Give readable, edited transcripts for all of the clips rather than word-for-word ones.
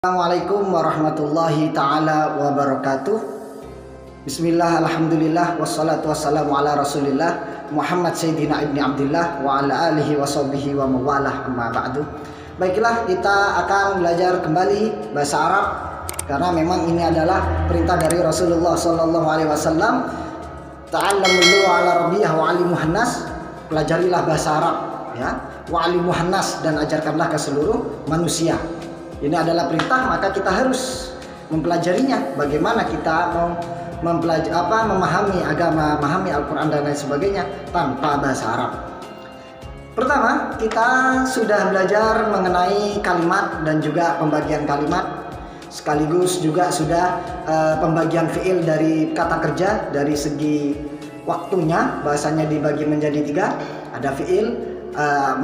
Assalamualaikum warahmatullahi ta'ala wabarakatuh. Bismillah, alhamdulillah, wassalatu wassalamu ala rasulillah Muhammad Sayyidina ibni Abdillah wa ala alihi wa sahbihi wa mawalah, amma ba'du. Baiklah, kita akan belajar kembali bahasa Arab karena memang ini adalah perintah dari Rasulullah sallallahu alaihi wasallam. Ta'allamul lugha ala rabbiyah wa alimuhan nas. Pelajarilah bahasa Arab ya, wa alimuhan nas, dan ajarkanlah ke seluruh manusia. Ini adalah perintah, maka kita harus mempelajarinya. Bagaimana kita memahami agama, memahami Al-Quran dan lain sebagainya tanpa bahasa Arab. Pertama, kita sudah belajar mengenai kalimat dan juga pembagian kalimat. Sekaligus juga sudah pembagian fi'il dari kata kerja dari segi waktunya. Bahasanya dibagi menjadi 3. Ada fi'il,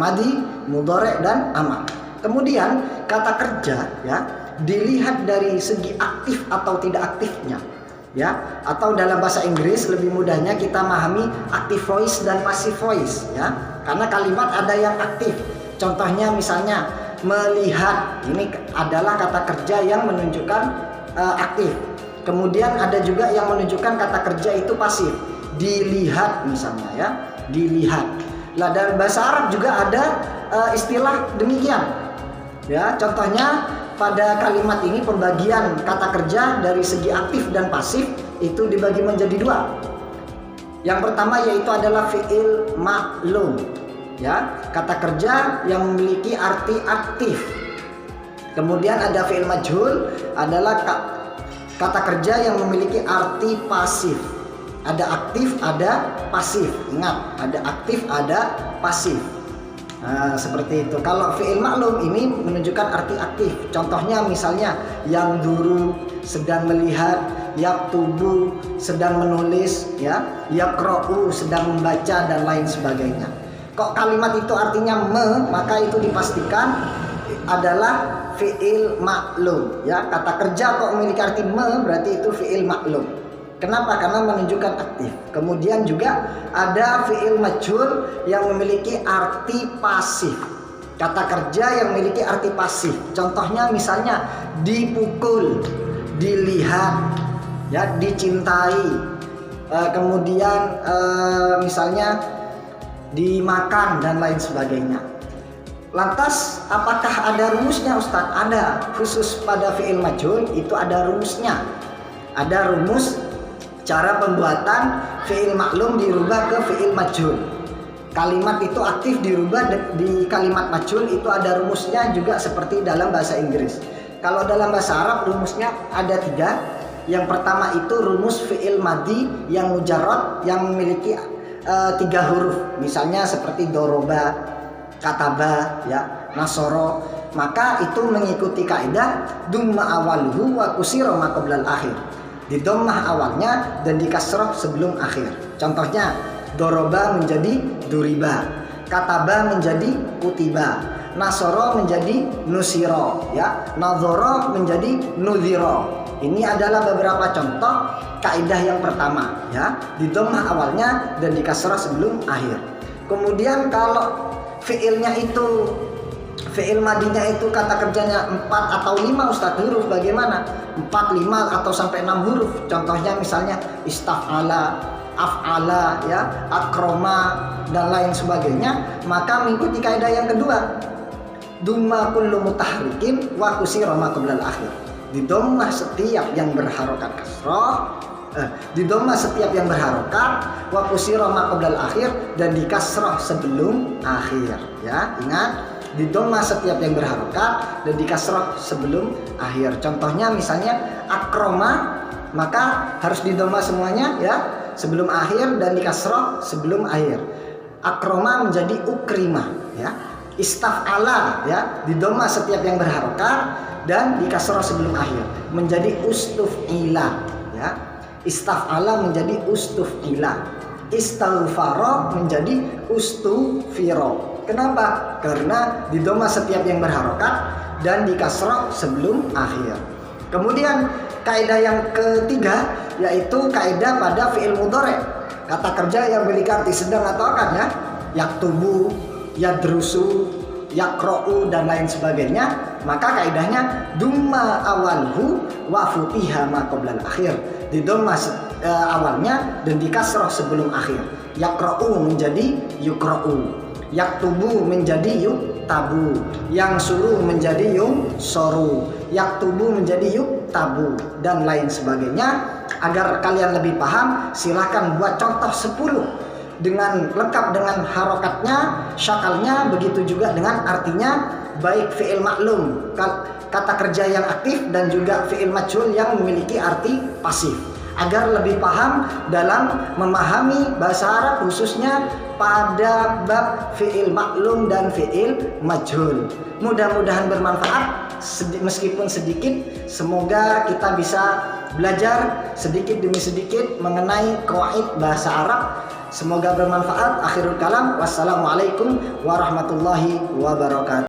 madi, mudhari, dan amal. Kemudian kata kerja ya dilihat dari segi aktif atau tidak aktifnya ya, atau dalam bahasa Inggris lebih mudahnya kita memahami active voice dan passive voice ya, karena kalimat ada yang aktif. Contohnya misalnya melihat, ini adalah kata kerja yang menunjukkan aktif. Kemudian ada juga yang menunjukkan kata kerja itu pasif, dilihat misalnya ya, dilihat. Lah dalam bahasa Arab juga ada istilah demikian. Ya, contohnya pada kalimat ini pembagian kata kerja dari segi aktif dan pasif itu dibagi menjadi 2. Yang pertama yaitu adalah fi'il ma'lum. Ya, kata kerja yang memiliki arti aktif. Kemudian ada fi'il majhul, adalah kata kerja yang memiliki arti pasif. Ada aktif, ada pasif. Ingat, ada aktif, ada pasif. Nah, seperti itu. Kalau fi'il maklum ini menunjukkan arti aktif. Contohnya misalnya yang duru sedang melihat, yaktubu sedang menulis, ya, yaqra'u sedang membaca, dan lain sebagainya. Kok kalimat itu artinya maka itu dipastikan adalah fi'il maklum. Ya, kata kerja kok memiliki arti berarti itu fi'il maklum. Kenapa? Karena menunjukkan aktif. Kemudian juga ada fi'il majhul yang memiliki arti pasif. Kata kerja yang memiliki arti pasif. Contohnya misalnya dipukul, dilihat, ya, dicintai. Kemudian misalnya dimakan dan lain sebagainya. Lantas apakah ada rumusnya, Ustadz? Ada. Khusus pada fi'il majhul itu ada rumusnya. Ada rumus cara pembuatan fi'il maklum dirubah ke fi'il majhul. Kalimat itu aktif dirubah di kalimat majhul, itu ada rumusnya juga seperti dalam bahasa Inggris. Kalau dalam bahasa Arab rumusnya ada 3. Yang pertama itu rumus fi'il madi yang mujarrad yang memiliki 3 huruf. Misalnya seperti doroba, kataba, ya, nasoro. Maka itu mengikuti kaidah dumma awalhu wa kusira ma qablal akhir. Di dhammah awalnya dan di kasrah sebelum akhir. Contohnya doroba menjadi duriba, kataba menjadi kutiba, nasoro menjadi nusiro, ya, nadhoro menjadi nudhiro. Ini adalah beberapa contoh kaidah yang pertama ya, di dhammah awalnya dan di kasrah sebelum akhir. Kemudian kalau fiilnya itu, fi'il madinya itu kata kerjanya 4 atau 5 Ustadz huruf, bagaimana? 4, 5 atau sampai 6 huruf. Contohnya misalnya istaf'ala, af'ala, ya, akroma, dan lain sebagainya. Maka mengikuti kaidah yang kedua, dumma kullu mutahrikin wa kusira ma qablal akhir. Di dhammah setiap yang berharokat kasrah, di dhammah setiap yang berharokat, wa kusira ma qablal akhir, dan di kasrah sebelum akhir. Ya, ingat, di dhammah setiap yang berharokat dan di kasrah sebelum akhir. Contohnya misalnya akroma, maka harus di dhammah semuanya ya sebelum akhir dan di kasrah sebelum akhir. Akroma menjadi ukrima, ya. Istaf'ala, ya, di dhammah setiap yang berharokat dan di kasrah sebelum akhir menjadi ustuf'ila, ya. Istaf'ala menjadi ustuf'ila. Istaghfara menjadi ustufiro. Kenapa? Karena di dhammah setiap yang berharokat dan di kasrah sebelum akhir. Kemudian kaidah yang ketiga yaitu kaidah pada fi'il mudhari. Kata kerja yang memiliki arti sedang atau akan ya. Yaktubu, yadrusu, yaqra'u, dan lain sebagainya. maka kaidahnya dumma awalhu wa futiha ma qoblal akhir. Di dhamma awalnya dan di kasroh sebelum akhir. Yaqra'u menjadi yuqra'u, yaktubu menjadi yuktabu, yang suruh menjadi yungsoru, yaktubu menjadi yuktabu, dan lain sebagainya. Agar kalian lebih paham, silahkan buat contoh 10 dengan lengkap dengan harokatnya, syakalnya, begitu juga dengan artinya, baik fi'il maklum, kata kerja yang aktif, dan juga fi'il majhul yang memiliki arti pasif, agar lebih paham dalam memahami bahasa Arab, khususnya pada bab fi'il maklum dan fi'il majhul. Mudah-mudahan bermanfaat meskipun sedikit. Semoga kita bisa belajar sedikit demi sedikit mengenai qawaid bahasa Arab. Semoga bermanfaat. Akhirul kalam, wassalamualaikum warahmatullahi wabarakatuh.